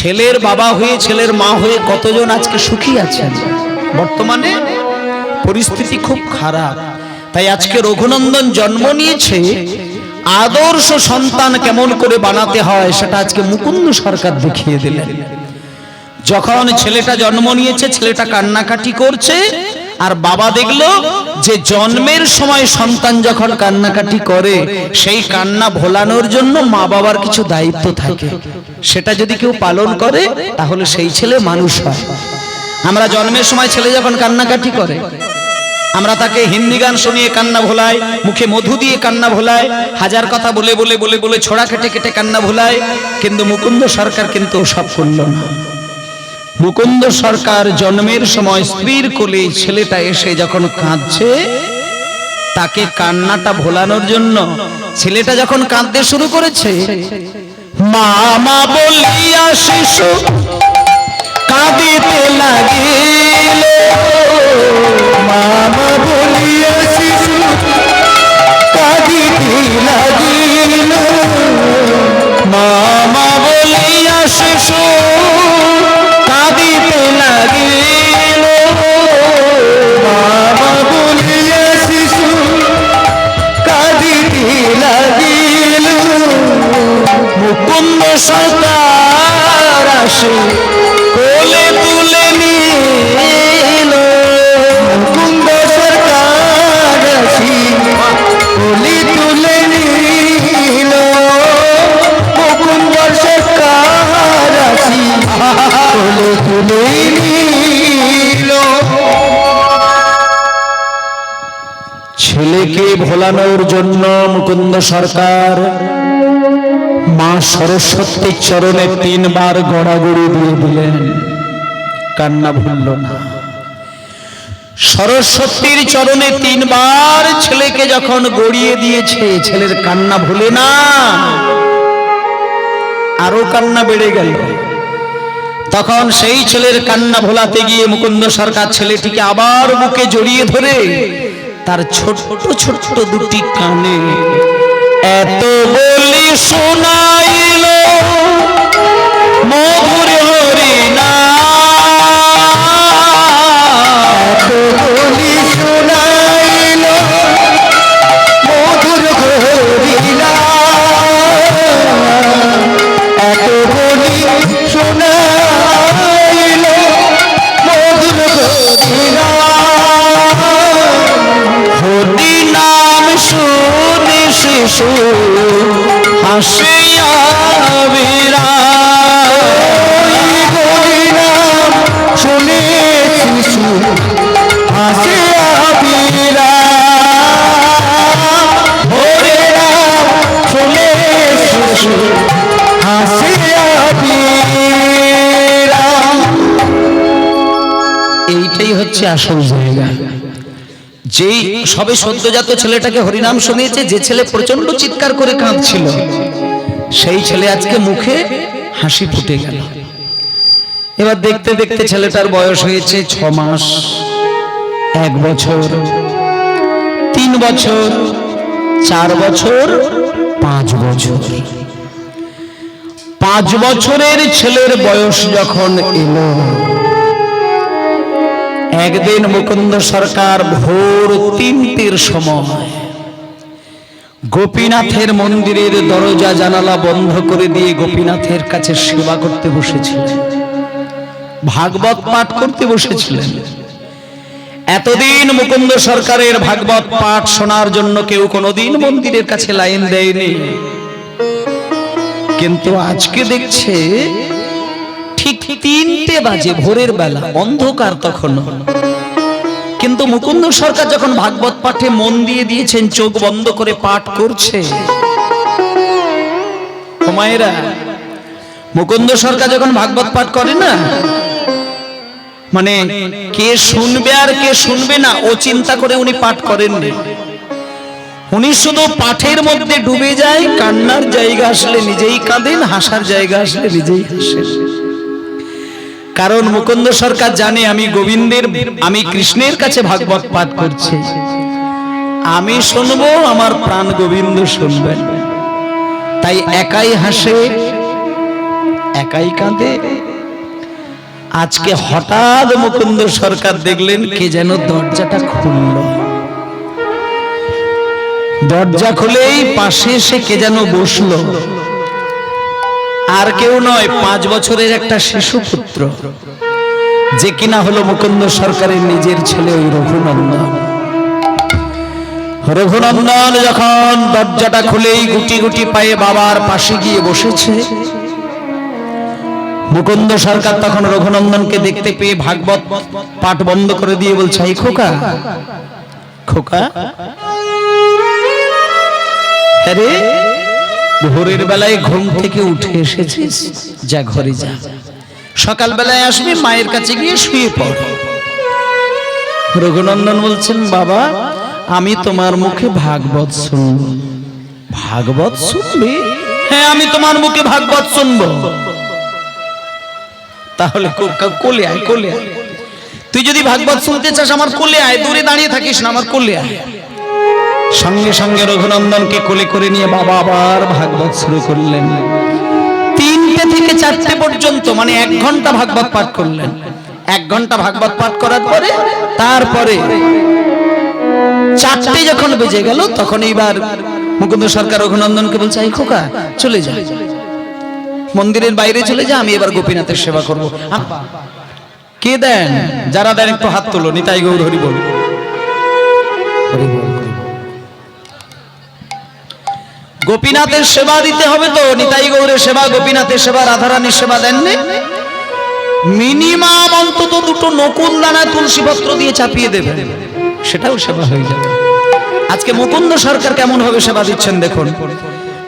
ছেলের বাবা হয়ে ছেলের মা হয়ে কতজন আজকে সুখী আছেন? বর্তমানে পরিস্থিতি খুব খারাপ। তাই আজকে রঘুনন্দন জন্ম নিয়েছে, আদর্শ সন্তান কেমন করে বানাতে হয় সেটা আজকে মুকুন্দ সরকার দেখিয়ে দিলেন। যখন ছেলেটা জন্ম নিয়েছে, ছেলেটা কান্নাকাটি করছে, আর বাবা দেখলো যে জন্মের সময় সন্তান যখন কান্নাকাটি করে সেই কান্না ভোলানোর জন্য মা বাবার কিছু দায়িত্ব থাকে, সেটা যদি কেউ পালন করে তাহলে সেই ছেলে মানুষ হয়। আমরা জন্মের সময় ছেলে যখন কান্নাকাটি করে আমরা তাকে হিন্দি গান শুনিয়ে কান্না ভোলাই, মুখে মধু দিয়ে কান্না ভোলাই, হাজার কথা বলে বলে বলে বলে ছোড়া কেটে কেটে কান্না ভোলাই। কিন্তু মুকুন্দ সরকার কিন্তু সব করল না। মুকুন্দ সরকার জন্মের সময় স্ত্রীর কোলে ছেলেটা এসে যখন কাঁদছে, তাকে কান্নাটা ভোলানোর জন্য ছেলেটা যখন কাঁদতে শুরু করেছে, মামা বলিয়া শিশু কাঁদিতে লাগিল, মামা বলিয়া শিশু কাঁদিতে লাগিল, মামা বলিয়া শিশু কাঁদিতে লাগিল, মামা বলিয়া শিশু কাঁদিতে লাগিল। মুকুন্দ সরকার আসে কোলে তুলে নিল, মুকুন্দ সরকার আসি কোলে তুলে নিল, মুকুন্দ সরকার আসি কোলে তুলে নিল। ছেলেকে ভোলানোর জন্য মুকুন্দ সরকার মা সরস্বতীর চরণে 3 বার গড়াগড়ি দিয়ে দিলেন, কান্না ভুলল না। সরস্বতীর চরণে 3 বার ছেলেকে যখন গড়িয়ে দিয়েছে, ছেলের কান্না ভুলে না, আরো কান্না বেড়ে গেল। তখন সেই ছেলের কান্না ভোলাতে গিয়ে মুকুন্দ সরকার ছেলেটিকে আবার বুকে জড়িয়ে ধরে তার ছোট্ট ছোট্ট 2টি কানে এত বলি শোনাইল মধুর হরিনাম, এত বলি শোনাইল মধুর হরিনাম, এত বলি শোনাইল মধুর হরিনাম, হরিনাম শুনে শিশু হাসিয়া বিরাম, হরিনাম শুনে শিশু হাসিয়া বিরাম, হরিনাম শুনে শিশু হাসিয়া বিরাম। এইটাই হচ্ছে আসল জায়গা। যেই সবে সদ্যজাত ছেলেটাকে হরিনাম শুনিয়েছে, যে ছেলে প্রচন্ড চিৎকার করে কাঁদছিল, সেই ছেলে আজকে মুখে হাসি ফুটে গেল। এবার দেখতে দেখতে ছেলেটার বয়স হয়েছে 6 মাস, 1 বছর, 3 বছর, 4 বছর, 5 বছর। 5 বছরের ছেলের বয়স যখন এলো, একদিন মুকুন্দ সরকার ভোর 3টের সময় গোপীনাথের মন্দিরের দরজা জানালা বন্ধ করে দিয়ে গোপীনাথের কাছে সেবা করতে বসেছিলেন, ভাগবত পাঠ করতে বসেছিলেন। এতদিন মুকুন্দ সরকারের ভাগবত পাঠ শোনার জন্য কেউ কোনোদিন মন্দিরের কাছে লাইন দেয়নি, কিন্তু আজকে দেখছে ঠিক 3টে বাজে, ভোরের বেলা, অন্ধকার তখন, কিন্তু মুকুন্দ সরকার যখন ভাগবত পাঠে মন দিয়ে দিয়েছেন, চোখ বন্ধ করে পাঠ করছে। মায়েরা, মুকুন্দ সরকার যখন ভাগবত পাঠ করে না, মানে কে শুনবে আর কে শুনবে না ও চিন্তা করে উনি পাঠ করেননি। উনি শুধু পাঠের মধ্যে ডুবে যায়, কান্নার জায়গা আসলে নিজেই কাঁদেন, হাসার জায়গা আসলে নিজেই হাসেন। কারণ মুকুন্দ সরকার জানে আমি গোবিন্দের, আমি কৃষ্ণের কাছে ভাগবত পাঠ করছি, আমি শুনবো, আমার প্রাণ গোবিন্দ শুনবেন। তাই একাই হাসে, একাই কাঁদে। আজকে হঠাৎ মুকুন্দ সরকার দেখলেন কে যেন দরজাটা খুলল, দরজা খুলেই পাশে এসে কে যেন বসলো, আর কেউ নয় 5 বছরের একটা শিশু পুত্র, যে কিনা হলো মুকুন্দ সরকারের নিজের ছেলে ওই রঘুনন্দন। রঘুনন্দন যখন দরজাটা খুলেই গুটি গুটি পায়ে বাবার পাশে গিয়ে বসেছে, মুকুন্দ সরকার তখন রঘুনন্দনকে দেখতে পেয়ে ভাগবত পাঠ বন্ধ করে দিয়ে বলছে, এই খোকা, খোকা, আরে ভোরের বেলায় ঘুম থেকে উঠে এসেছিস, যা ঘরে যা, সকাল বেলায় আসবি, মায়ের কাছে গিয়ে শুয়ে পড়। রঘুনন্দন বলছেন, বাবা আমি তোমার মুখে ভাগবত শুনব। ভাগবত শুনবি? হ্যাঁ, আমি তোমার মুখে ভাগবত শুনবো। তাহলে কোলে আয়, কোলে আয়। তুই যদি ভাগবত শুনতে চাস আমার কোলে আয়, দূরে দাঁড়িয়ে থাকিস না, আমার কোলে আয়। সঙ্গে সঙ্গে রঘুনন্দনকে কোলে করে নিয়ে বাবা আবার ভাগবত শুরু করলেন। 3টে থেকে 4টে পর্যন্ত, মানে 1 ঘন্টা ভাগবত পাঠ করলেন। 1 ঘন্টা ভাগবত পাঠ করার পরে তারপরে 4টে যখন বেজে গেল, তখন এইবার মুকুন্দ সরকার রঘুনন্দনকে বলছে, এই খোকা চলে যা, মন্দিরের বাইরে চলে যা, আমি এবার গোপীনাথের সেবা করব। কে দেন? যারা দেন একটু হাত তোলো। নিতাই গৌর হরি বল। গোপীনাথের সেবা দিতে হবে তো, নিতাই গৌরের সেবা, গোপীনাথের সেবা, রাধারানীর সেবা দেননি? মিনিমাম অন্তত 2টো নকুল দানা তুলসী পত্র দিয়ে চাপিয়ে দেবেন, সেটাও সেবা হয়ে যাবে। আজকে মুকুন্দ সরকার কেমন ভাবে সেবা দিচ্ছেন দেখুন।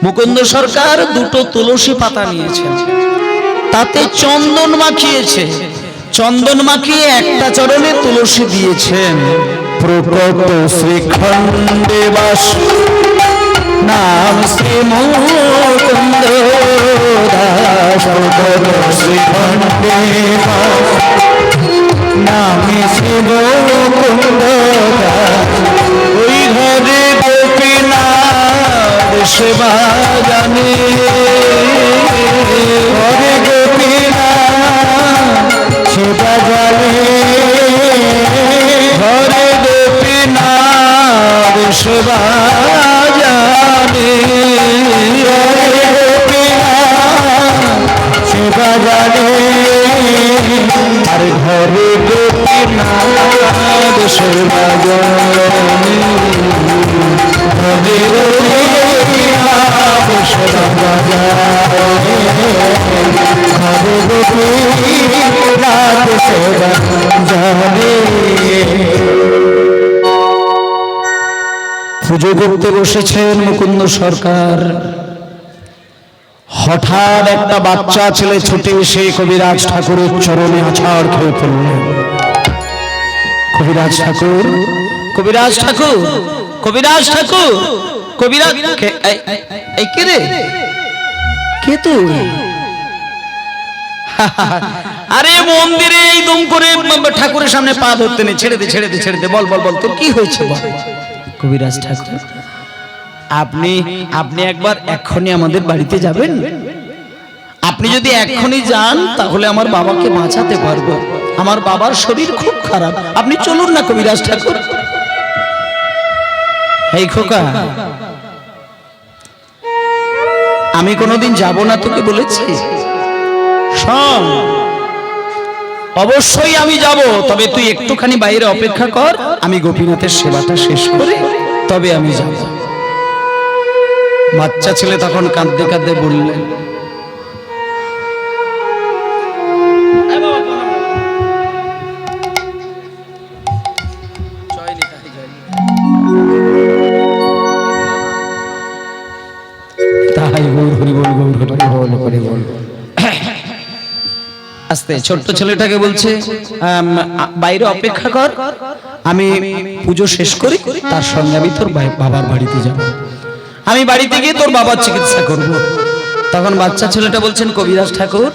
মুকুন্দ সরকার 2টো তুলসী পাতা নিয়েছেন, তাতে চন্দন মাখিয়েছে, চন্দন মাখিয়ে একটা চরণে তুলসী দিয়েছেন। প্রকট শ্রীখণ্ডে বাস নাম শ্রী মুকুন্দ দাস, প্রকট শ্রীখণ্ডে বাস নাম শ্রী মুকুন্দ দাস, ওই ঘরে গোপীনাথ সেবা জানে, ঘরে গোপীনাথ সেবা জানে, ঘরে গোপীনাথ সেবা জানে, ঘরে গোপীনাথ সেবা জানে, আর ঘরে গোপীনাথ সেবা জানে, ঘরে গোপীনাথ সেবা জানে, ঘরে গোপীনাথ সেবা জানে। পুজো করতে বসেছেন মুকুন্দ সরকার, হঠাৎ একটা বাচ্চা ছেলে ছুটে এসে কবিরাজ ঠাকুরের চরণে আছাড় খেয়ে পড়লেন। কবিরাজ ঠাকুর, কবিরাজ ঠাকুর, কবিরাজ ঠাকুর, কবিরাজ, এই কে রে? কে তুই? আরে মন্দিরে এই দম করে ঠাকুরের সামনে পা ধরতে নেই, ছেড়ে দে, ছেড়ে দে, ছেড়ে দে, বল বল বল, তোর কি হয়েছে বল। কবিরাজ ঠাকুর, আপনি একবার এক্ষুনি আমাদের বাড়িতে যাবেন? আপনি যদি এক্ষুনি যান তাহলে আমার বাবাকে বাঁচাতে পারবো, আমার বাবার শরীর খুব খারাপ, আপনি চলুন না কবিরাজ ঠাকুর। এই খোকা, আমি কোনোদিন যাব না তোকে বলেছি? শোন, অবশ্যই আমি যাব, তবে তুই একটুখানি বাইরে অপেক্ষা কর, আমি গোপীনাথের সেবাটা শেষ করে তবে আমি যাব। বাচ্চা ছেলে তখন কাঁদতে কাঁদতে বললেন, আস্তে ছোট্ট ছেলেটাকে বলছে, বাইরে অপেক্ষা কর, আমি পুজো শেষ করি, তার সঙ্গে আমি তোর বাবার বাড়িতে যাব, আমি বাড়িতে গিয়ে তোর বাবার চিকিৎসা করব। তখন বাচ্চা ছেলেটা বলছেন, কবিরাজ ঠাকুর,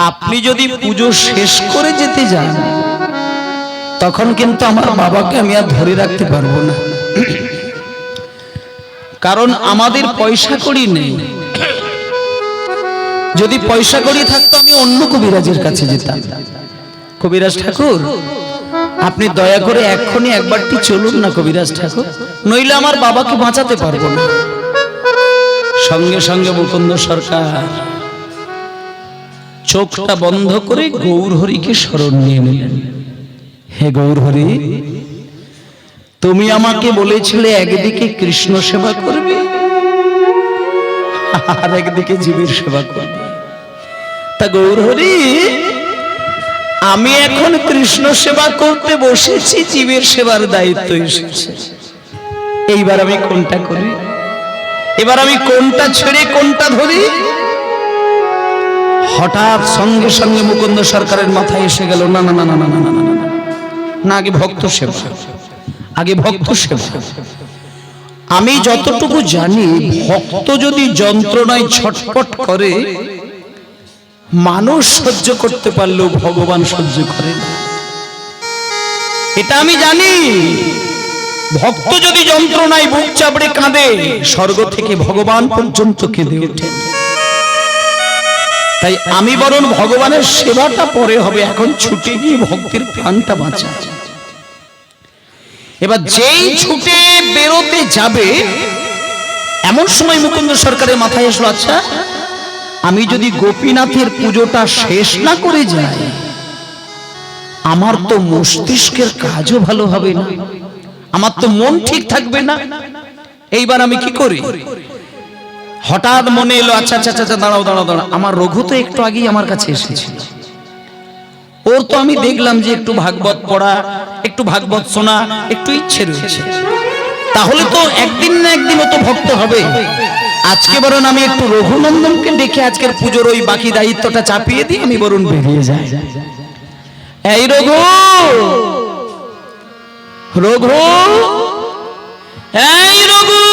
আপনি যদি পুজো শেষ করে যেতে যান তখন কিন্তু আমার বাবাকে আমি আর ধরে রাখতে পারবো না, কারণ আমাদের পয়সা কড়ি নেই। যদি পয়সা কড়ি থাকতো আমি অন্য কবিরাজের কাছে যেতাম। কবিরাজ ঠাকুর, আপনি দয়া করে এক্ষুনি একবারটি চলুন না কবিরাজ ঠাকুর, নইলে আমার বাবাকে বাঁচাতে পারবো না। সঙ্গে সঙ্গে মুকুন্দ সরকার চোখটা বন্ধ করে গৌরহরিকে স্মরণ নিয়ে নিলেন। হে গৌরহরি, তুমি আমাকে বলেছিলে একদিকে কৃষ্ণ সেবা করবে আর একদিকে জীবের সেবা করবে। তা গৌরহরি, আমি এখন কৃষ্ণ সেবা করতে বসেছি, জীবের সেবার দায়িত্ব এসেছে। এইবার আমি কোনটা করি? এবার আমি কোনটা ছেড়ে কোনটা ধরি? হঠাৎ সঙ্গে সঙ্গে মুকুন্দ সরকারের মাথায় এসে গেল, না না না না না না না না না, আগে ভক্ত সেবা, আগে ভক্ত সেবা। আমি যতটুকু জানি, ভক্ত যদি যন্ত্রণায় ছটফট করে, মানুষ সহ্য করতে পারলেও ভগবান সহ্য করে না, এটা আমি জানি। ভক্ত যদি যন্ত্রণায় বুক চাপড়ে কাঁদে, স্বর্গ থেকে ভগবান পর্যন্ত কেঁদে ওঠে। তাই আমি বরং ভগবানের সেবাটা পরে হবে, এখন ছুটে গিয়ে ভক্তের প্রাণটা বাঁচা। এবার যেই ছুটে বেরোতে যাবে, এমন সময় মুকুন্দ সরকারের মাথায় আসলো, আচ্ছা আমি যদি গোপীনাথের পুজোটা শেষ না করে যাই, আমার তো মস্তিষ্কের কাজও ভালো হবে না, আমার তো মন ঠিক থাকবে না। এইবার আমি কি করি? হঠাৎ মনে এলো, আচ্ছা আচ্ছা আচ্ছা, দাঁড়াও দাঁড়াও দাঁড়াও, আমার রঘু তো একটু আগেই আমার কাছে এসেছিল, ওর তো আমি দেখলাম যে একটু ভাগবত পড়া, একটু ভাগবত শোনা একটু ইচ্ছে রয়েছে, তাহলে তো একদিন না একদিন ও তো ভক্ত হবে। আজকে বরং আমি একটু রঘুনন্দনকে ডেকে আজকের পুজোর ওই বাকি দায়িত্বটা চাপিয়ে দিই, আমি বরং বেরিয়ে যাই। এই রঘু, রঘু, এই রঘু,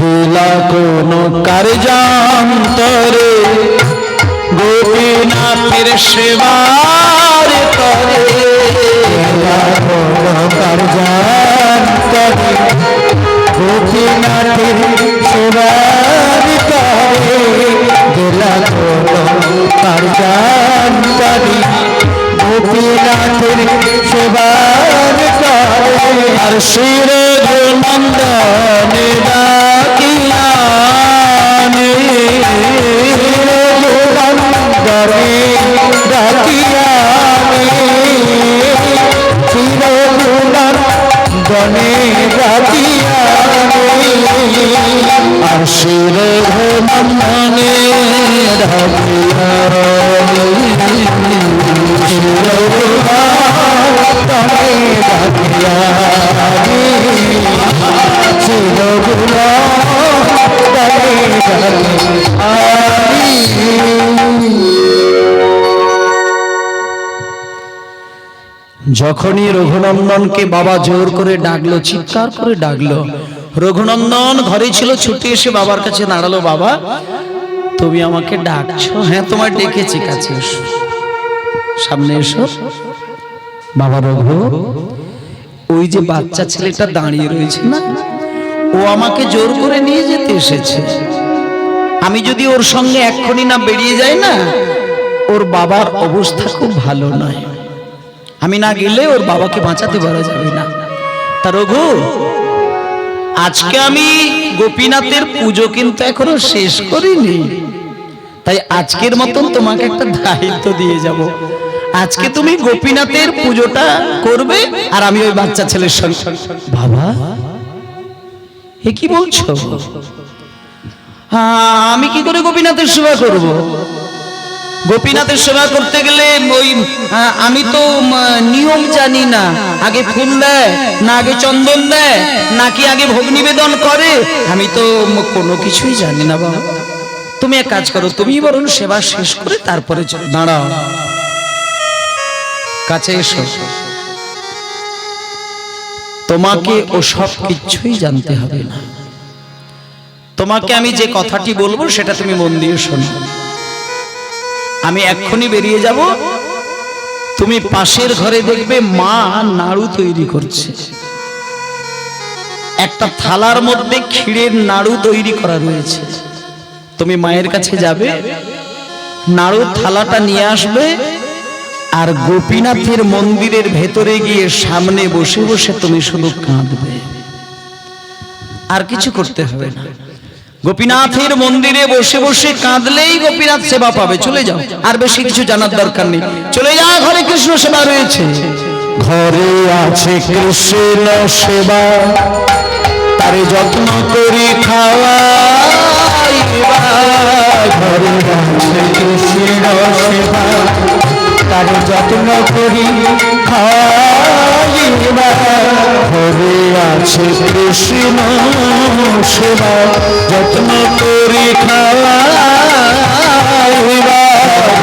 গেলা কোন কার্যান্তরে, গোপীনাথের সেবার করে, গেলা কোন কার্যান্তরে, গোপীনাথের সেবার করে, গেলা কোন কার্যান্তরে, গোপীনাথের সেবার করে। আর শ্রী রঘুনন্দনে ডাকিয়ানে, রঘুনন্দনে ডাকিয়ানে, শ্রী রঘুনন্দনে ডাকিয়ানে, আর শ্রী রঘুনন্দনে ডাকিয়ানে, যখনই রঘুনন্দনকে বাবা জোর করে ডাকলো, চিৎকার করে ডাকলো, রঘুনন্দন ঘরে ছিল, ছুটে এসে বাবার কাছে দাঁড়ালো। বাবা, তুমি আমাকে ডাকছো? হ্যাঁ, তোমার ডেকেছি, কাছে এসো, সামনে এসো। বাবা, রঘু, ওই যে বাচ্চা ছেলেটা দাঁড়িয়ে রয়েছে না, ও আমাকে জোর করে নিয়ে যেতে এসেছে। আমি যদি ওর সঙ্গে এক্ষুনি না বেরিয়ে যাই না, ওর বাবার অবস্থা খুব ভালো নয়, আমি না গেলে ওর বাবাকে বাঁচাতে পারা যাবে না। তা রঘু, আজকে আমি গোপীনাথের পুজো কিন্তু এখনো শেষ করিনি, তাই আজকের মতন তোমাকে একটা দায়িত্ব দিয়ে যাব। আজকে তুমি গোপীনাথের পুজোটা করবে, আর আমি ওই বাচ্চা ছেলের সঙ্গে। বাবা, এ কি বলছো? আমি কি করে গোপীনাথের সেবা করব? গোপীনাথের সেবা করতে গেলে ওই আমি তো নিয়ম জানি না, আগে ফুল দেয় না আগে চন্দন দেয়, নাকি আগে ভোগ নিবেদন করে, আমি তো কোনো কিছুই জানি না। বাবা, তুমি এক কাজ করো, তুমি বরং সেবা শেষ করে তারপরে দাঁড়াও, কাছে এসো। তোমাকে ও সব কিছুই জানতে হবে না, তোমাকে আমি যে কথাটি বলবো সেটা তুমি মন দিয়ে শোনো। আমি এক্ষুনি বেরিয়ে যাব, তুমি পাশের ঘরে দেখবে মা নাড়ু তৈরি করছে, একটা থালার মধ্যে ক্ষীরের নাড়ু তৈরি করা রয়েছে, তুমি মায়ের কাছে যাবে, নাড়ুর থালাটা নিয়ে আসবে, আর গোপীনাথের মন্দিরের ভেতরে গিয়ে সামনে বসে বসে তুমি শুধু কাঁদবে, আর কিছু করতে হবে না। গোপীনাথের মন্দিরে বসে বসে কাঁদলেই গোপীনাথ সেবা পাবে। চলে যাও, আর বেশি কিছু জানার দরকার নেই। চলে যাও, ঘরে কৃষ্ণ সেবা রয়েছে। ঘরে আছে কৃষ্ণ সেবা, তারে যত্ন করি খাওয়াইবা। ঘরে আছে কৃষ্ণ সেবা, তারে যত্ন করি খাওয়াইবা। ঘরে আছে কৃষ্ণ সেবা, যত্ন করি খাওয়াইবা।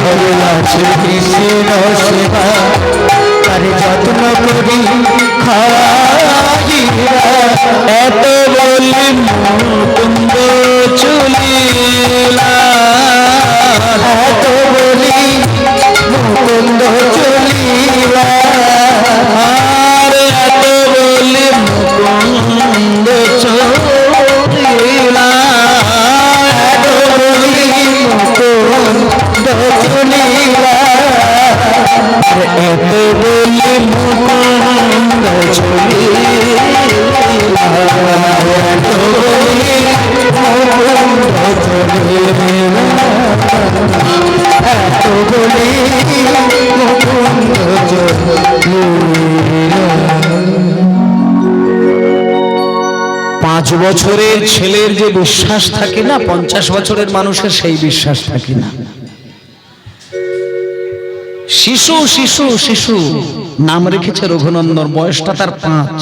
ঘরে আছে কৃষ্ণ সেবা, তারে যত্ন করি খাওয়াইবা। এত বলি মুকুন্দ চলিলা, এত বলি মুকুন্দ চলিলা, আর এত বলি মুকুন্দ চলিলা, এত বলি মুকুন্দ চলিলা, এত বলি মুকুন্দ চলিলা, এত বলি মুকুন্দ চলিলা, এত বলি মুকুন্দ চলিলা। 5 বছরের ছেলের যে বিশ্বাস থাকে না, 50 বছরের মানুষের সেই বিশ্বাস থাকে না। শিশু শিশু শিশু নাম রেখেছে রঘুনন্দন, বয়সটা তার 5।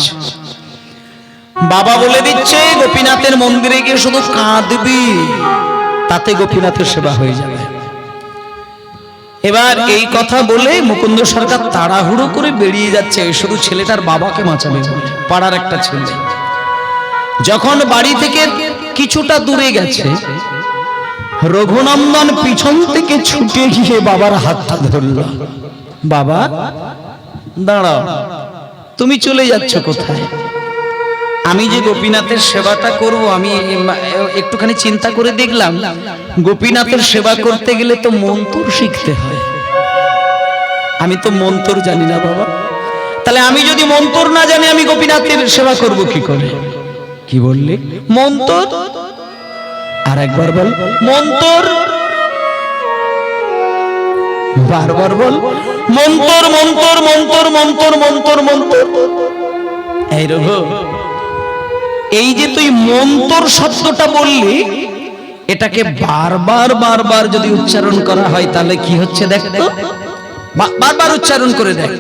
বাবা বলে দিচ্ছে গোপীনাথের মন্দিরে গিয়ে শুধু কাঁদবি, তাতে গোপীনাথের সেবা হয়ে যাবে। এবার এই কথা বলে মুকুন্দ সরকার তাড়াহুড়ো করে বেরিয়ে যাচ্ছে, শুধু ছেলেটার বাবাকে বাঁচাবে বলে। পাড়ার একটা ছেলে যখন বাড়ি থেকে কিছুটা দূরে গেছে, রঘুনন্দন পিছন থেকে ছুটে গিয়ে বাবার হাতটা ধরল। বাবা দাঁড়াও, তুমি চলে যাচ্ছ কোথায়? আমি যে গোপীনাথের সেবাটা করব, আমি একটুখানি চিন্তা করে দেখলাম, গোপীনাথের সেবা করতে গেলে তো মন্ত্র শিখতে হয়। আমি তো মন্ত্র জানি না বাবা, তাহলে আমি যদি মন্ত্র না জানি আমি গোপীনাথের সেবা করব কি করে? কি বললি? মন্ত্র? আর একবার বল, মন্ত্র। বারবার বল, মন্ত্র মন্ত্র মন্ত্র মন্ত্র মন্ত্র মন্ত্র। এই রঘু, এই যে তুই মন্ত্র শব্দটা বললি, এটাকে বারবার বারবার যদি উচ্চারণ করা হয় তাহলে কি হচ্ছে দেখ তো, বারবার উচ্চারণ করে দেখ।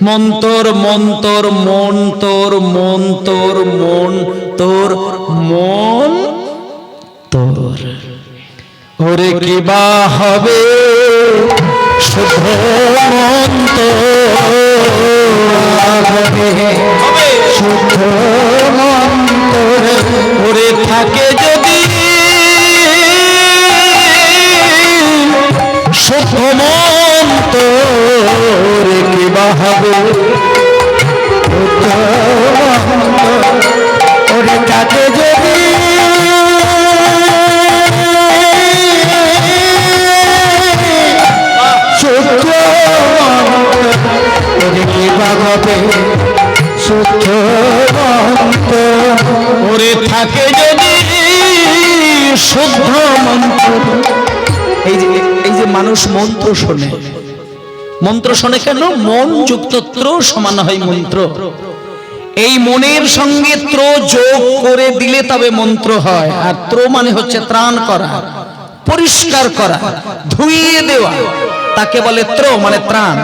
মন্তর মন্তর মন তোর, মন তোর, মন তোর, মন তোর। ওরে কি বা হবে শুদ্ধ মন্তর, শুদ্ধ মন্তর। ওরে থাকে যদি শুদ্ধ মন্তর, ওরে কি বা হবে শুদ্ধ মন্তর। ওরে থাকে যদি শুদ্ধ মন্তর, ওরে কি বা হবে শুদ্ধ মন্তর। ওরে থাকে যদি শুদ্ধ মন্ত্র। এই যে মানুষ মন্ত্র শোনে, মন্ত্র শোনে কেন? মন যুক্ত ত্র সমান হয় মন্ত্র। এই মনের সঙ্গে ত্র যোগ করে দিলে তবে মন্ত্র হয়। আর ত্র মানে হচ্ছে ত্রাণ করা, পরিষ্কার করা, ধুইয়ে দেওয়া, তাকে বলে ত্র মানে ত্রাণ।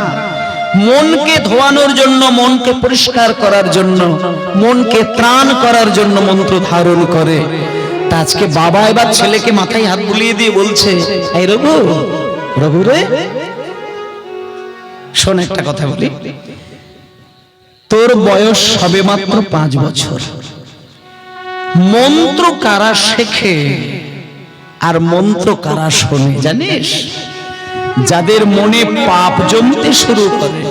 মনকে ধোয়ানোর জন্য, মনকে পরিষ্কার করার জন্য, মনকে ত্রাণ করার জন্য মন্ত্র ধারণ করে। তা আজকে বাবা এবার ছেলেকে মাথায় হাত বুলিয়ে দিয়ে বলছে, এই রঘু, রঘু রে শোন একটা কথা বলি, তোর বয়স সবে মাত্র 5 বছর। মন্ত্র কারা শেখে আর মন্ত্র কারা শোনে জানিস? যাদের মনে পাপ জমতে শুরু করে,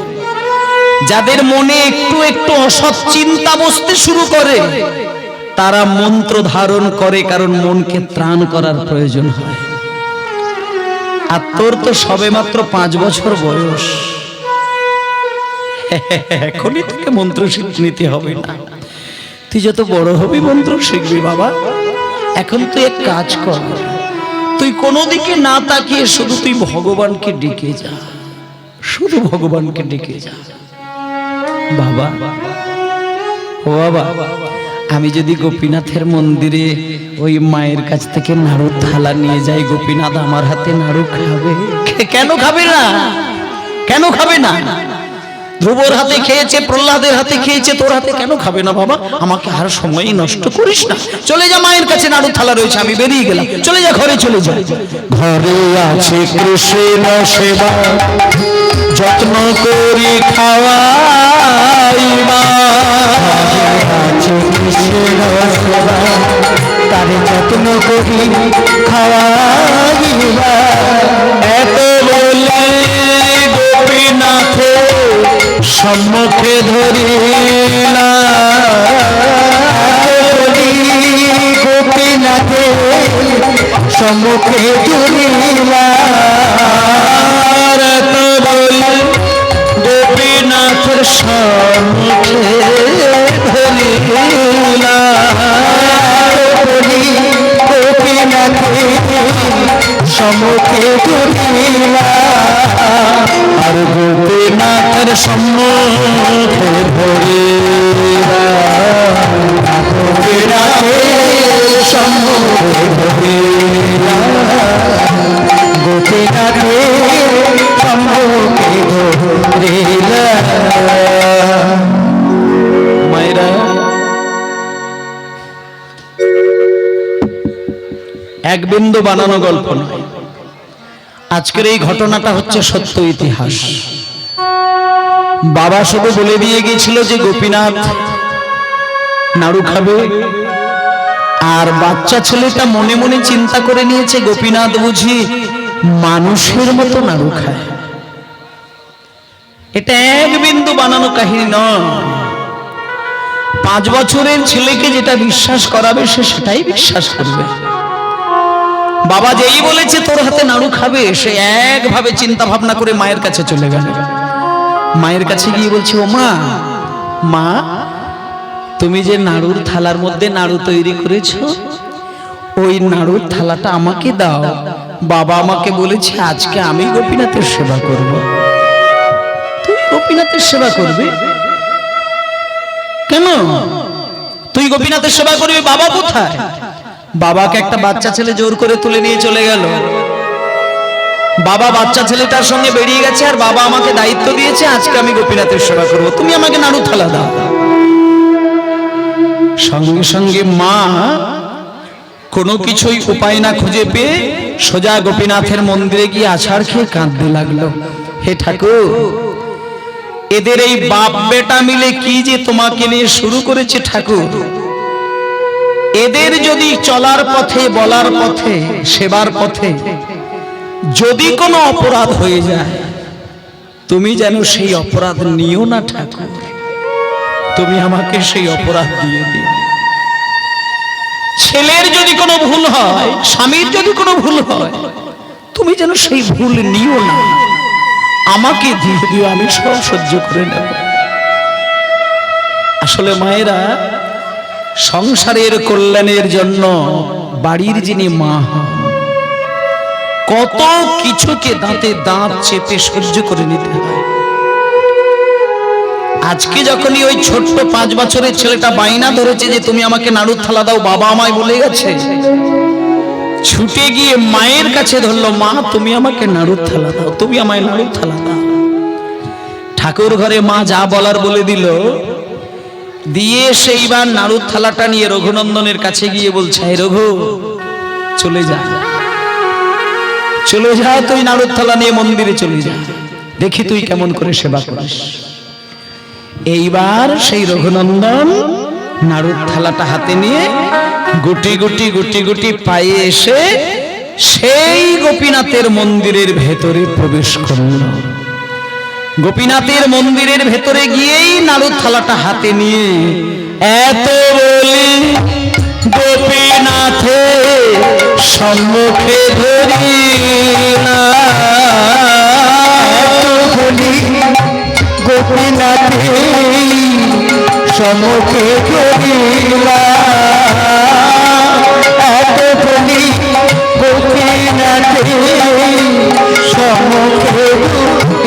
যাদের মনে একটু একটু অসৎ চিন্তা বসতে শুরু করে, তারা মন্ত্র ধারণ করে, কারণ মনকে ত্রাণ করার প্রয়োজন হয়। আর তোর তো সবে মাত্র 5 বছর বয়স, এখনই তোকে মন্ত্র শিখতে নিতে হবে না, তুই যত বড় হবি মন্ত্র শিখবি বাবা। এখন তুই এক কাজ কর, তুই কোনো দিকে না তাকিয়ে শুধু তুই ভগবানকে ডেকে যা, শুধু ভগবানকে ডেকে যা। বাবা, ও বাবা, আমি যদি গোপীনাথের মন্দিরে ওই মায়ের কাছ থেকে নাড়ুর থালা নিয়ে যাই, গোপীনাথ আমার হাতে নাড়ু খাবে? কেন খাবে না? কেন খাবে না? ধ্রুবর হাতে খেয়েছে, প্রহ্লাদের হাতে খেয়েছে, তোর হাতে কেন খাবে না বাবা? আমাকে আর সময়ই নষ্ট করিস না, চলে যা, মায়ের কাছে নাড়ুর থালা রয়েছে, আমি বেরিয়ে গেলাম, চলে যা, ঘরে চলে যা। ঘরে আছে কৃষ্ণ সেবা, যত্ন করি খাওয়াইবা, তারে যত্ন করি খাওয়াইবা। এত বলে গোপীনাথে সম্মুখে ধরিলা, গোপীনাথে সম্মুখে ধরিলা। এত বলে গোপীনাথের সম্মুখে ধরিলা, গোপীনাথে সম্মুখে ধরিলা। আর গোপীনাথের সম্মুখে ধরিলা, গোপীনাথের সম্মুখে ধরিলা, গোপীনাথের সম্মুখে ধরিলা। মায়েরা, এক বিন্দু বানানো গল্প নয়, আজকের এই ঘটনাটা হচ্ছে সত্য ইতিহাস। বাবা শুধু বলে দিয়ে গিয়েছিল যে গোপীনাথ নাড়ু খাবে, আর বাচ্চা ছেলেটা মনে মনে চিন্তা করে নিয়েছে গোপীনাথ বুঝি মানুষের মতো নাড়ু খায়। এটা এক বিন্দু বানানো কাহিনী নয়। 5 বছরের ছেলেকে যেটা বিশ্বাস করাবে সে সেটাই বিশ্বাস করবে। বাবা যেই বলেছে তোর হাতে নাড়ু খাবে, সে একভাবে চিন্তা ভাবনা করে মায়ের কাছে চলে গেল। মায়ের কাছে গিয়ে বলছে, ও মা, মা, তুমি যে নাড়ুর থালার মধ্যে নাড়ু তৈরি করেছো, ওই নাড়ুর থালাটা আমাকে দাও। বাবা আমাকে বলেছে আজকে আমি গোপীনাথের সেবা করব। তুই গোপীনাথের সেবা করবি কেন? তুই গোপীনাথের সেবা করবি? বাবা কোথায়? বাবাকে একটা বাচ্চা ছেলে জোর করে তুলে নিয়ে চলে গেল। বাবা বাচ্চা ছেলেটার সঙ্গে বেরিয়ে গেছে, আর বাবা আমাকে দায়িত্ব দিয়েছে আজকে আমি গোপীনাথের সেবা করব, তুমি আমাকে নাড়ু থালা দাও। সঙ্গে সঙ্গে মা কোনো কিছুই উপায় না খুঁজে পেয়ে সোজা গোপীনাথের মন্দিরে গিয়ে আছাড় খেয়ে কাঁদতে লাগলো। হে ঠাকুর, এদের এই বাপ বেটা মিলে কি যে তোমাকে নিয়ে শুরু করেছে ঠাকুর। এদের যদি চলার পথে, বলার পথে, সেবার পথে যদি কোনো অপরাধ হয়ে যায়, তুমি যেন সেই অপরাধ নিও না ঠাকুর, তুমি আমাকে সেই অপরাধ দিয়ে দিও। ছেলের যদি কোনো ভুল হয়, স্বামীর যদি কোনো ভুল হয়, তুমি যেন সেই ভুল নিও না, আমাকে দিয়ে দিও, আমি সব সহ্য করে নেব। আসলে মায়েরা সংসারের কল্যাণের জন্য বাড়ির যিনি মা হন, কত কিছুকে দাঁতে দাঁত চেপে সহ্য করে নিতে হয়। আজকে যখনই ওই ছোট্ট 5 বছরের ছেলেটা বাইনা ধরেছে যে তুমি আমাকে নাড়ুর থালা দাও, বাবা আমায় বলে গেছে, ছুটে গিয়ে মায়ের কাছে ধরলো, মা তুমি আমাকে নাড়ুর থালা দাও, তুমি আমায় নাড়ুর থালা দাও। ঠাকুর ঘরে মা যা বলার বলে দিল, দিয়ে সেইবার নাড়ুর থালাটা নিয়ে রঘুনন্দনের কাছে গিয়ে বলছে, রঘু চলে যা, চলে যা, তুই নাড়ুর থালা নিয়ে মন্দিরে চলে যা, দেখি তুই কেমন করে সেবা করিস। এইবার সেই রঘুনন্দন নাড়ুর থালাটা হাতে নিয়ে গুটি গুটি গুটি গুটি পায়ে এসে সেই গোপীনাথের মন্দিরের ভেতরে প্রবেশ করল। গোপীনাথের মন্দিরের ভেতরে গিয়েই নাড়ুর থালাটা হাতে নিয়ে এত বলি গোপীনাথে সম্মুখে ধরি না, বলি গোপীনাথে সম্মুখে ধরিলা, এত বলি গোপীনাথে সম্মুখে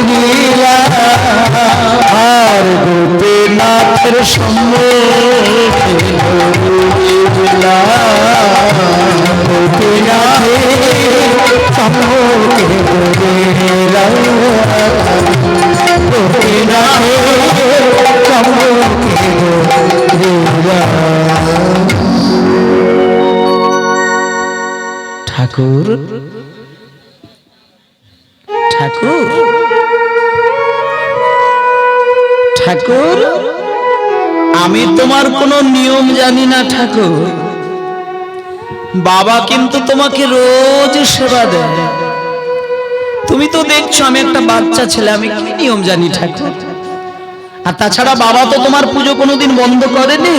ধরিলা, আর গোপীনাথের সম্মুখে ধরিলা, গোপীনাথে সম্মুখে ধরিলা, গোপীনাথে সম্মুখে ধরিলা। ঠাকুর ঠাকুর ঠাকুর, আমি তোমার কোনো নিয়ম জানি না ঠাকুর, বাবা কিন্তু তোমাকে রোজ সেবা দেয়। তুমি তো দেখছো আমি একটা বাচ্চা ছেলে, আমি কি নিয়ম জানি ঠাকুর? আর তাছাড়া বাবা তো তোমার পুজো কোনোদিন বন্ধ করেনি,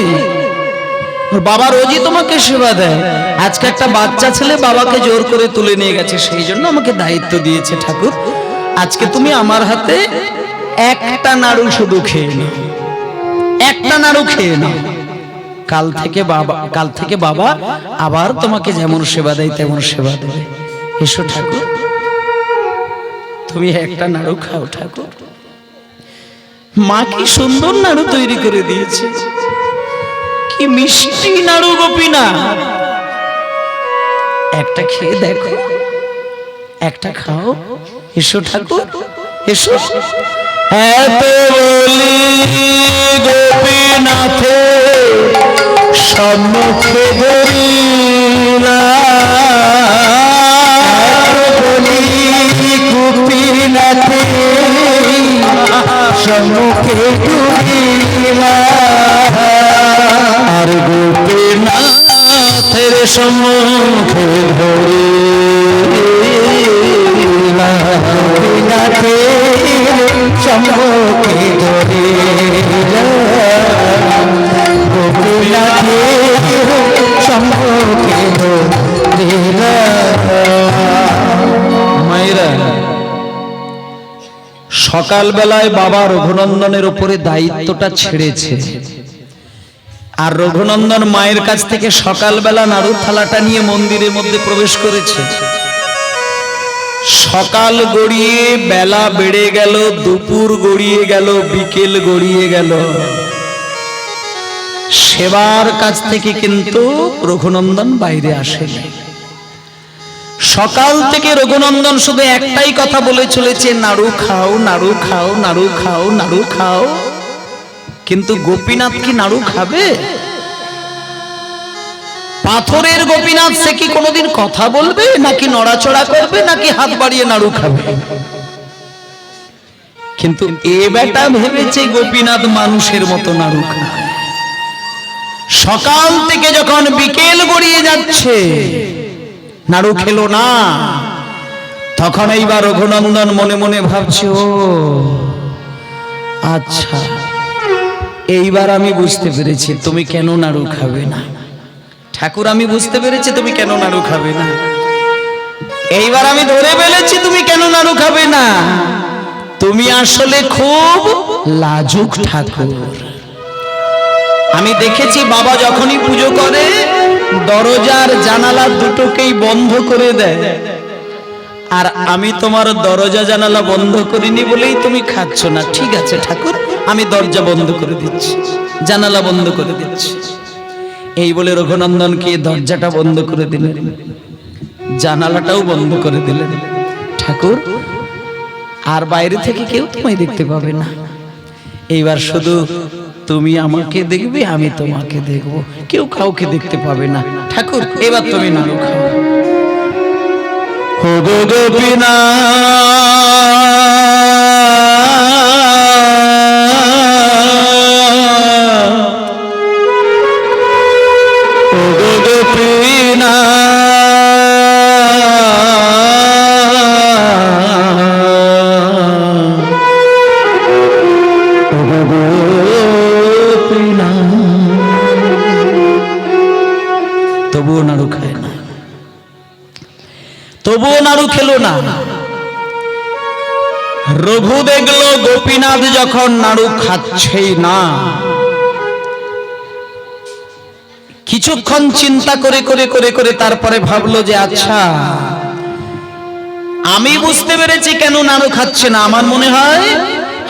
বাবা রোজই তোমাকে সেবা দেয়। আজকে একটা বাচ্চা ছেলে বাবাকে জোর করে তুলে নিয়ে গেছে, সেই জন্য আমাকে দায়িত্ব দিয়েছে ঠাকুর। আজকে তুমি আমার হাতে একটা নাড়ু শুধু খেয়ে নাও, একটা নাড়ু খেয়ে নাও। কাল থেকে বাবা আবার তোমাকে যেমন সেবা দেয় তেমন সেবা দেবে। এসো ঠাকুর, তুমি একটা নাড়ু খাও ঠাকুর। মা কি সুন্দর নাড়ু তৈরি করে দিয়েছে, কি মিষ্টি নাড়ু গোপীনাথ। একটা খেয়ে দেখো, একটা খাও। এসো ঠাকুর এসো। এত বলি গোপীনাথে সম্মুখে ধরিলা, বলি গোপীনাথে সম্মুখে ধরিলা, আর গোপীনাথের সম্মুখে ধরিলা, গোপীনাথের সম্মুখে ধরিলা, গোপীনাথের সম্মুখে ধরিলা। মায়েরা, সকালবেলায় বাবা রঘুনন্দনের উপরে দায়িত্বটা ছেড়েছে, আর রঘুনন্দন মায়ের কাছ থেকে সকালবেলা নাড়ু থালাটা নিয়ে মন্দিরের মধ্যে প্রবেশ করেছে। সকাল গড়িয়ে বেলা বেড়ে গেল, দুপুর গড়িয়ে গেল, বিকেল গড়িয়ে গেল, সেবার কাছ থেকে কিন্তু রঘুনন্দন বাইরে আসেনি। সকাল থেকে রঘুনন্দন শুধু একটাই কথা বলে চলেছে, নাড়ু খাও নাড়ু খাও নাড়ু খাও নাড়ু খাও। কিন্তু গোপীনাথ কি নাড়ু খাবে? পাথরের গোপীনাথ সে কি কোনোদিন কথা বলবে, নাকি নড়াচড়া করবে, নাকি হাত বাড়িয়ে নাড়ু খাবে? কিন্তু এ বেটা ভেবেছে গোপীনাথ মানুষের মতো নাড়ু খায়। সকাল থেকে যখন বিকেল গড়িয়ে যাচ্ছে নাড়ু খেলো না, তখন এইবার রঘুনন্দন মনে মনে ভাবছে, ও আচ্ছা এইবার আমি বুঝতে পেরেছি তুমি কেন নাড়ু খাবে না। ঠাকুর, আমি বুঝতে পেরেছি তুমি কেন নাড়ু খাবে না। এইবার আমি ধরে ফেলেছি তুমি কেন নাড়ু খাবে না। তুমি আসলে খুব লাজুক ঠাকুর। আমি দেখেছি বাবা যখনই পুজো করে দরজার জানালা দুটোকেই বন্ধ করে দেয়, আর আমি তোমার দরজা জানালা বন্ধ করিনি বলেই তুমি খাচ্ছ না। ঠিক আছে ঠাকুর, আমি দরজা বন্ধ করে দিচ্ছি, জানালা বন্ধ করে দিচ্ছি। এই বলে রঘুনন্দনকে দরজাটা বন্ধ করে দিলেন, জানালাটাও বন্ধ করে দিলেন। ঠাকুর, আর বাইরে থেকে কেউ তোমায় দেখতে পাবে না, এইবার শুধু তুমি আমাকে দেখবে, আমি তোমাকে দেখব, কেউ কাউকে দেখতে পাবে না। ঠাকুর, এবার তুমি নাড়ু খাও। ও গো গোপীনাথ, ও গো গোপীনাথ, না। রঘু দেখলো গোপীনাথ যখন নাড়ু খাচ্ছেই না, কিছুক্ষণ চিন্তা করে করে করে করে তারপরে ভাবলো যে আচ্ছা, আমি বুঝতে পেরেছি কেন নাড়ু খাচ্ছে না। আমার মনে হয়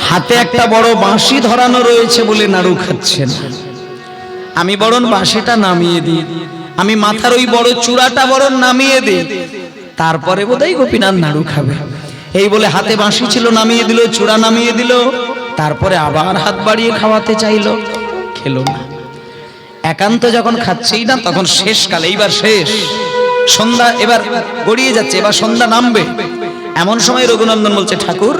হাতে একটা বড় বাঁশি ধরানো রয়েছে বলে নাড়ু খাচ্ছে না। আমি বরং বাঁশিটা নামিয়ে দিই, আমি মাথার ওই বড় চূড়াটা বরং নামিয়ে দিই, তারপরে বোধহয় গোপীনাথ নাড়ু খাবে। এই বলে হাতে বাঁশি ছিল, নামিয়ে দিল, চূড়া নামিয়ে দিল, তারপরে আবার হাত বাড়িয়ে খাওয়াতে চাইলো, খেলো না। একান্ত যখন খাচ্ছেই না তখন শেষকালে, এইবার শেষ সন্ধ্যা, এবার গড়িয়ে যাচ্ছে, এবার সন্ধ্যা নামবে, এমন সময় রঘুনন্দন বলছে, ঠাকুর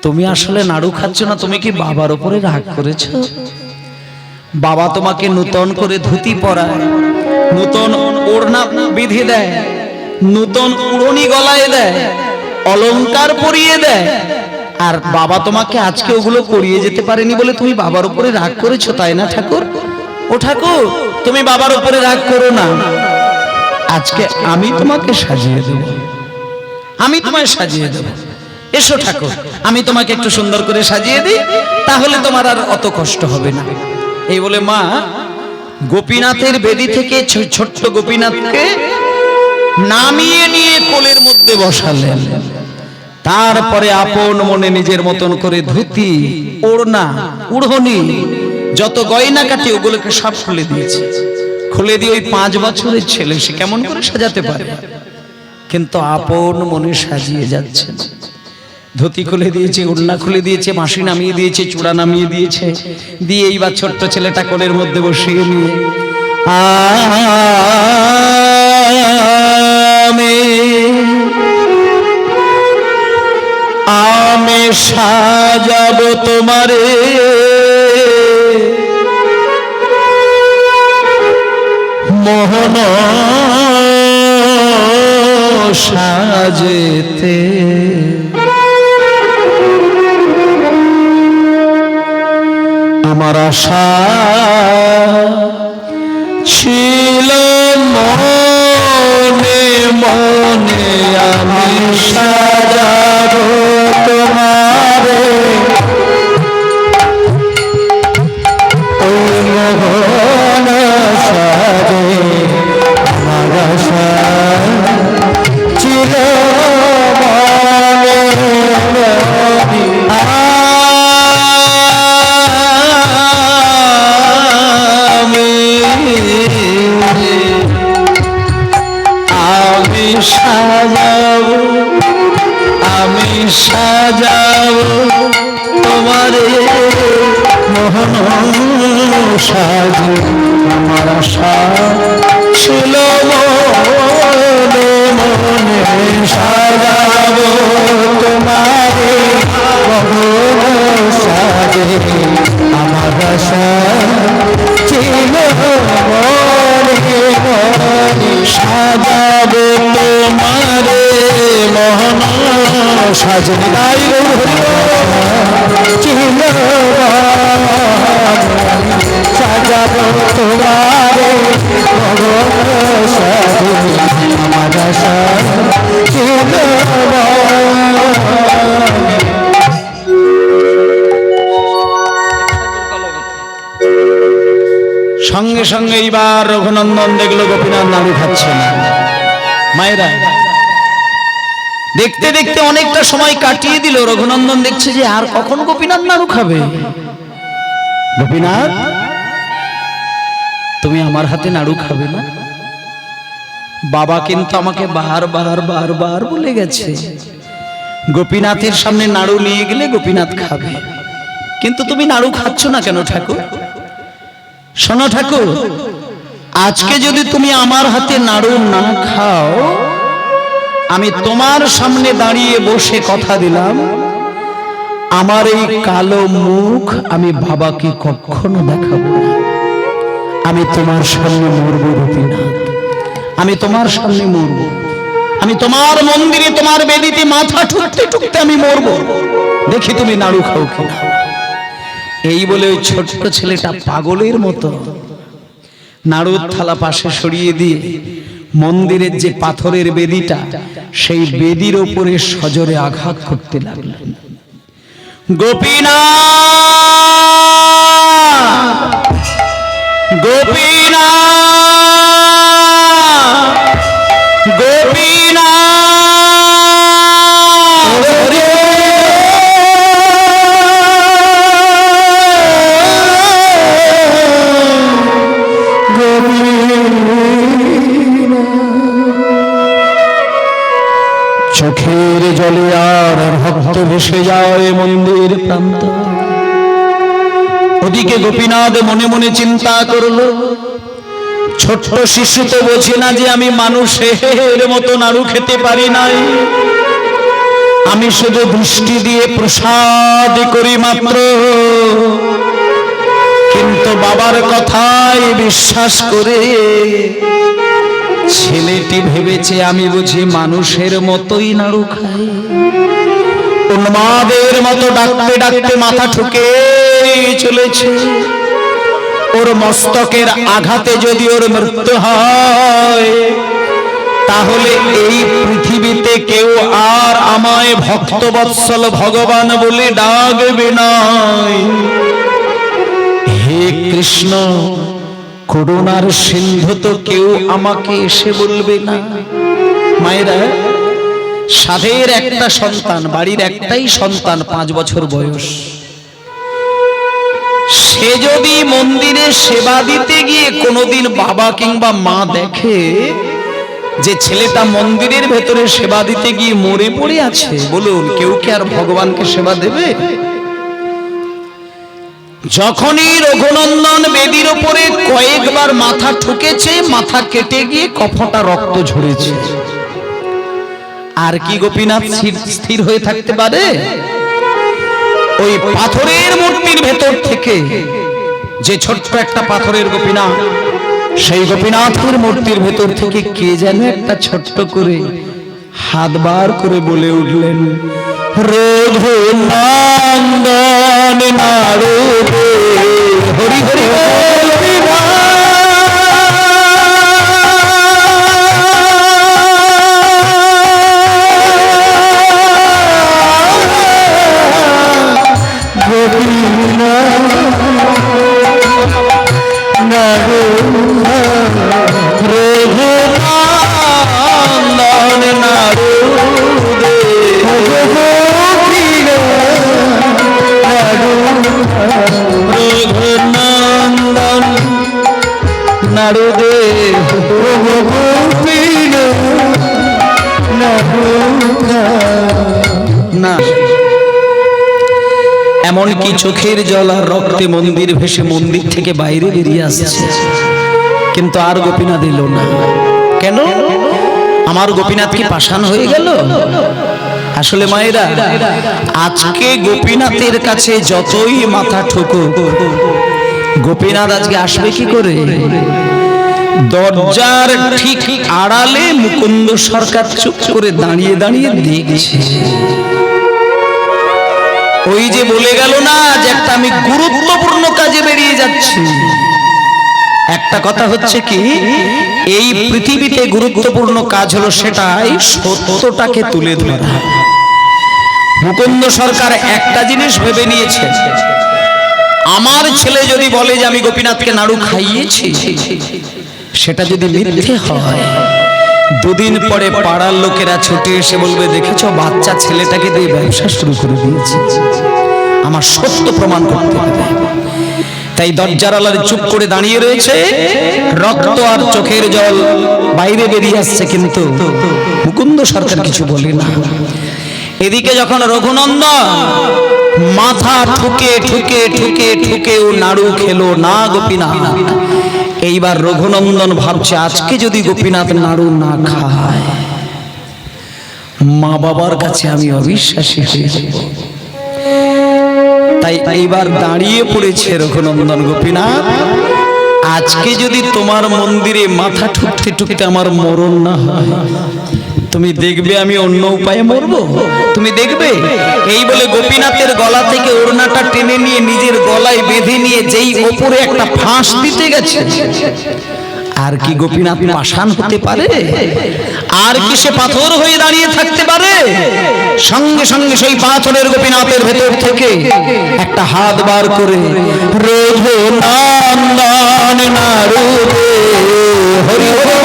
তুমি আসলে নাড়ু খাচ্ছ না, তুমি কি বাবার উপরে রাগ করেছো? বাবা তোমাকে নূতন করে ধুতি পরায়, নূতন ওড়না বিধি দেয়, নূতন উড়নি গলায় দেয়, অলংকার পরিয়ে দেয়, আর বাবা তোমাকে আজকে ওগুলো করিয়ে যেতে পারেনি বলে তুমি বাবার উপরে রাগ করেছো, তাই না ঠাকুর? ও ঠাকুর, তুমি বাবার উপরে রাগ করো না, আজকে আমি তোমাকে সাজিয়ে দেব, আমি তোমায় সাজিয়ে দেব। এসো ঠাকুর, আমি তোমাকে একটু সুন্দর করে সাজিয়ে দিই, তাহলে তোমার আর অত কষ্ট হবে না। এই বলে মা গোপীনাথের বেদি থেকে ছোট্ট গোপীনাথকে নামিয়ে নিয়ে কোলের মধ্যে বসালেন। তারপরে আপন মনে নিজের মতন করে ধুতি, ওড়না, উড়নি, যত গয়না কাটি ওগুলোকে সব খুলে দিয়েছে। খুলে দিয়ে ওই 5 বছরের ছেলে সে কেমন করে সাজাতে পারে, কিন্তু আপন মনে সাজিয়ে যাচ্ছে। ধুতি খুলে দিয়েছে, ওড়না খুলে দিয়েছে, বাঁশি নামিয়ে দিয়েছে, চূড়া নামিয়ে দিয়েছে, দিয়ে এইবার ছোট্ট ছেলেটা কোলের মধ্যে বসিয়ে নিয়ে আমি সাজাবো তোমারে মোহন সাজেতে, আমার আশা ছিল মনে মনে, আমি সাজাবো তোমারে ওই মোহন সাজে, আমার আশা ছিল মনে মনে, সাজাবো, আমি সাজাবো তোমারে মোহন সাজে, আমার আশা ছিল মনে মনে, সাজাবো তোমারে মোহন সাজে, আমার আশা ছিল মনে মনে, সাজাবো তোমারে মোহন সাজে, তাই ছিল সাজাবো তোমারে মোহন সাজে, আমার আশা ছিল। সঙ্গে সঙ্গে এইবার রঘুনন্দন দেখলো গোপীনাথ নাড়ু খাচ্ছে না। মায়েরা দেখতে দেখতে অনেকটা সময় কাটিয়ে দিল। রঘুনন্দন দেখছে যে আর কখন গোপীনাথ নাড়ু খাবে। গোপীনাথ, তুমি আমার হাতে নাড়ু খাবে না? বাবা কিন্তু আমাকে বারবার বারবার বলে গেছে গোপীনাথের সামনে নাড়ু নিয়ে গেলে গোপীনাথ খাবে, কিন্তু তুমি নাড়ু খাচ্ছ না কেন ঠাকুর? শোনো ঠাকুর, আজকে যদি তুমি আমার হাতে নাড়ু না খাও, আমি তোমার সামনে দাঁড়িয়ে বসে কথা দিলাম, আমার এই কালো মুখ আমি বাবাকে কখনো দেখাবো না। আমি তোমার সামনে মরব গোপীনাথ, আমি তোমার সামনে মরব। আমি তোমার মন্দিরে তোমার বেদিতে মাথা ঠুকতে ঠুকতে আমি মরব, দেখি তুমি নাড়ু খাও কিনা। এই বলে ওই ছোট্ট ছেলেটা পাগলের মতো নাড়ুর থালা পাশে সরিয়ে দিয়ে মন্দিরের যে পাথরের বেদিটা সেই বেদির ওপরে সজোরে আঘাত করতে লাগলেন। গোপীনাথ, গোপীনাথ, গোপীনাথ, চোখের জলে আর ভক্ত ভেসে যায় মন্দির প্রান্ত। ওদিকে গোপীনাথ মনে মনে চিন্তা করলো, ছোট্ট শিশু তো বোঝে না যে আমি মানুষের মতো নাড়ু খেতে পারি নাই, আমি শুধু দৃষ্টি দিয়ে প্রসাদ করি মাত্র। কিন্তু বাবার কথায় বিশ্বাস করে ছেলেটি ভেবেছে আমি বুঝি মানুষের মতোই নাড়ু খাই। উন্মাদের মতো ডাকতে ডাকতে মাথা ঠুকে চলেছে। ওর মস্তকের আঘাতে যদি ওর মৃত্যু হয়, তাহলে এই পৃথিবীতে কেউ আর আমায় ভক্তবৎসল ভগবান বলে ডাকবে না। হে কৃষ্ণ, করুণার সিন্ধু তো কেউ আমাকে এসে বলবে না। মায়েরা, সাধের একটা সন্তান, বাড়ির একটাই সন্তান, 5 বছর বয়স, সে যদি মন্দিরে সেবা দিতে গিয়ে কোনোদিন বাবা কিংবা মা দেখে যে ছেলেটা মন্দিরের ভেতরে সেবা দিতে গিয়ে মরে পড়ে আছে, বলুন কেউ কি আর ভগবানকে সেবা দেবে? যখনই রঘুনন্দন বেদির উপরে কয়েকবার মাথা ঠুকেছে, মাথা কেটে গিয়ে কফটা রক্ত ঝরেছে। আর কি গোপীনাথ স্থির হয়ে থাকতে পারে? ওই পাথরের মূর্তির ভেতর থেকে, যে ছোট্ট একটা পাথরের গোপীনাথ, সেই গোপীনাথের মূর্তির ভেতর থেকে কে যেন একটা ছোট্ট করে হাত বার করে বলে উঠলেন, রঘুনন্দন নাড়ু দে, হরি হরি নাড়ু দে, না এমনকি চোখের জল আর রক্তে মন্দির ভেসে মন্দির থেকে বাইরে বেরিয়ে আসছে, কিন্তু আর গোপীনাথ এলো না। কেন? আমার গোপীনাথ কি পাষাণ হয়ে গেল? আসলে মায়েরা, আজকে গোপীনাথের কাছে যতই মাথা ঠুকো, গোপীনাথ আজকে আসবে কি করে? দরজার ঠিক আড়ালে মুকুন্দ সরকার চুপ করে দাঁড়িয়ে দাঁড়িয়ে দেখছে। ওই যে বলে গেল না যে একটা আমি গুরুত্বপূর্ণ কাজে বেরিয়ে যাচ্ছি। একটা কথা হচ্ছে কি, এই পৃথিবীতে গুরুত্বপূর্ণ কাজ হলো সেটাই সত্যটাকে তুলে ধরা। মুকুন্দ সরকার একটা জিনিস ভেবে নিয়েছে, আমার ছেলে যদি বলে যে আমি গোপীনাথকে নাড়ু খাইয়েছি, সেটা যদি মিথ্যে হয়, 2 দিন পরে পাড়ার লোকেরা ছুটে এসে বলবে, দেখেছো বাচ্চা ছেলেটাকে দিয়ে ব্যবসা শুরু করে দিয়েছে, আমার সত্য প্রমাণ করতে হবে। তাই দরজার আড়ালে চুপ করে দাঁড়িয়ে রয়েছে, রক্ত আর চোখের জল বাইরে বেরিয়ে আসছে, কিন্তু মুকুন্দ সরকার কিছু বলে না। এদিকে যখন রঘুনন্দন মাথা ঠুকে ঠুকে ঠুকে ঠুকে ও নাড়ু খেলো না গোপীনাথ, এইবার রঘুনন্দন ভাবছে আজকে যদি গোপীনাথ নাড়ু না খায়, মা বাবার কাছে আমি অবিশ্বাসী হয়ে যাব। তাই এইবার দাঁড়িয়ে পড়েছে রঘুনন্দন, গোপীনাথ আজকে যদি তোমার মন্দিরে মাথা ঠুকতে ঠুকতে আমার মরণ না হয়, তুমি দেখবে আমি অন্য উপায়ে মরবো, তুমি দেখবে। এই বলে গোপীনাথের গলা থেকে ওড়নাটা টেনে নিয়ে নিজের গলায় বেঁধে নিয়ে যেই ওপরে একটা ফাঁস দিতে গেছে, আর কি গোপীনাথ পাষাণ হতে পারে? আর কি সে পাথর হয়ে দাঁড়িয়ে থাকতে পারে? সঙ্গে সঙ্গে সেই পাথরের গোপীনাথের ভেতর থেকে একটা হাত বার করে রঘুনন্দন নারুদে হরি হরি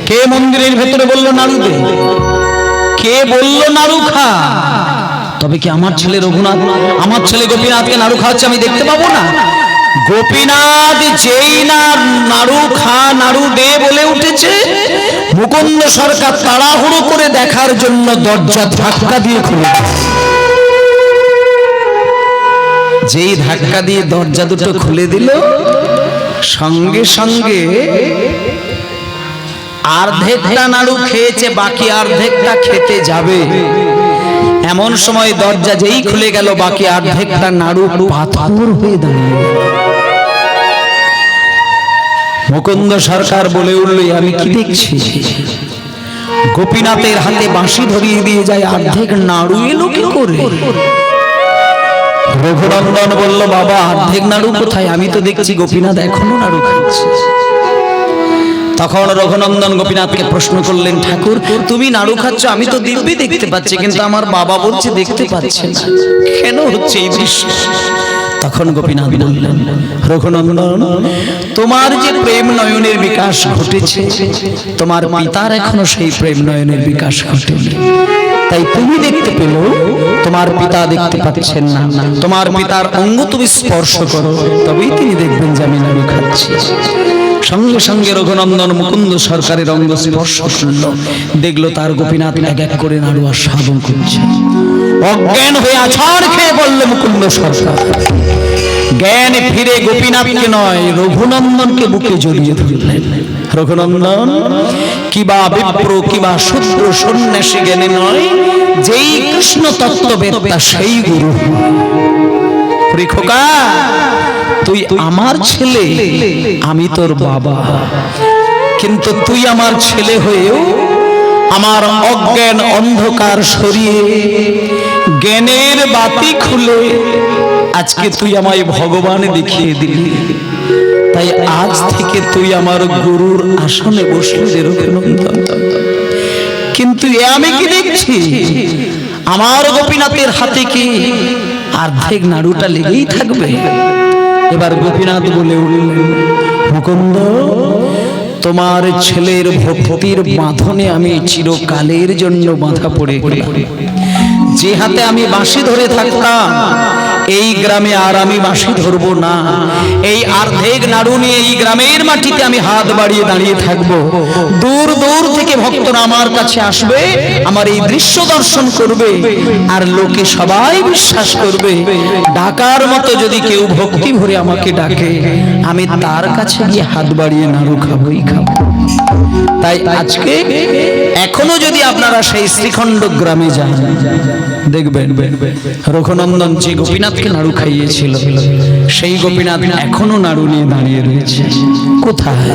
কে মন্দিরের ভেতরে বললো নাড়ু দে? কে বললো নাড়ু খা? তবে কি আমার ছেলে রঘুনাথ, আমার ছেলে গোপীনাথকে নাড়ু খাওয়াচ্ছে আমি দেখতে পাবো না? গোপীনাথ যেই না নাড়ু খা নাড়ু দে বলে উঠেছে, মুকুন্দ সরকার তাড়াহুড়ো করে দেখার জন্য দরজা ধাক্কা দিয়ে খুলে, যেই ধাক্কা দিয়ে দরজা দুটো খুলে দিল, সঙ্গে সঙ্গে অর্ধেকটা নাড়ু খেয়েছে, বাকি অর্ধেকটা খেতে যাবে। এমন সময় দরজা যেই খুলে গেল, বাকি অর্ধেকটা নাড়ু পাথর হয়ে দাঁড়িয়ে গেল। মুকুন্দ সরকার বলে উঠল, আমি কি দেখছি? গোপীনাথের হাতে বাঁশি ধরিয়ে দিয়ে যায়, অর্ধেক নাড়ু এলো কি করে? রঘুনন্দন বলল, বাবা অর্ধেক নাড়ু কোথায়? আমি তো দেখছি গোপীনাথ এখনো নাড়ু খাচ্ছে। তখন রঘুনন্দন গোপীনাথকে প্রশ্ন করলেন, ঠাকুর তুমি নাড়ু খাচ্ছ, আমি তো দিব্যি দেখতে পাচ্ছি, কিন্তু আমার বাবা বলছে দেখতে পাচ্ছে না, কেন হচ্ছে এই দৃশ্য? তখন গোপীনাথ বললেন, রঘুনন্দন তোমার যে প্রেম নয়নের বিকাশ ঘটেছে, তোমার পিতার এখনো সেই প্রেম নয়নের বিকাশ ঘটেনি। তাই তুমি দেখতে পেলেও তোমার পিতা দেখতে পাচ্ছেন না। তোমার পিতার অঙ্গ তুমি স্পর্শ করো, তবেই তিনি দেখবেন যে আমি নাড়ু খাচ্ছি। সঙ্গে সঙ্গে রঘুনন্দন মুকুন্দ সরকারের অঙ্গ স্পর্শ করল, দেখলো তার গোপীনাথ এক এক করে নাড়ু আস্বাদন করছে। অজ্ঞান হয়ে আছাড় খেয়ে পড়ল মুকুন্দ সরকার। জ্ঞান ফিরে গোপীনাথকে নয়, রঘুনন্দনকে বুকে জড়িয়ে ধরলেন। রঘুনন্দন কিবা বিপ্র কিবা শূদ্র সন্ন্যাসী জ্ঞানে নয়, যেই কৃষ্ণ তত্ত্ববেত্তা সেই গুরু। খোকা তুই আমার ছেলে, আমি তোর বাবা, কিন্তু তুই আমার ছেলে হয়েও আমার অজ্ঞান অন্ধকার সরিয়ে জ্ঞানের বাতি খুলে আজকে তুই আমায় ভগবান দেখিয়ে দিলি। তাই আজ থেকে তুই আমার গুরুর আসনে বসলি রে রঘুনন্দন। কিন্তু আমি কি দেখছি, আমার গোপীনাথের হাতে কি অর্ধেক নাড়ুটা লেগেই থাকবে? এবার গোপীনাথ বলে উঠলেন, মুকুন্দ তোমার ছেলের ভক্তির বাঁধনে আমি চিরকালের জন্য বাঁধা পড়ে গেলাম। যে হাতে আমি বাঁশি ধরে থাকতাম, এই গ্রামে আর আমি বাঁশি ধরবো না। এই অর্ধেক নাড়ু নিয়ে এই গ্রামের মাটিতে আমি হাত বাড়িয়ে দাঁড়িয়ে থাকবো। দূর দূর থেকে ভক্তরা আমার কাছে আসবে, আমার এই দৃশ্য দর্শন করবে, আর লোকে সবাই বিশ্বাস করবে। ডাকার মতো যদি কেউ ভক্তি ভরে আমাকে ডাকে, আমি তার কাছে গিয়ে হাত বাড়িয়ে নাড়ু খাবোই খাবো। তাই আজকে এখনো যদি আপনারা সেই শ্রীখণ্ড গ্রামে যান, দেখবেন রঘুনন্দন যে গোপীনাথকে নাড়ু খাইয়েছিল, সেই গোপীনাথ এখনো নাড়ু নিয়ে দাঁড়িয়ে রয়েছে। কোথায়?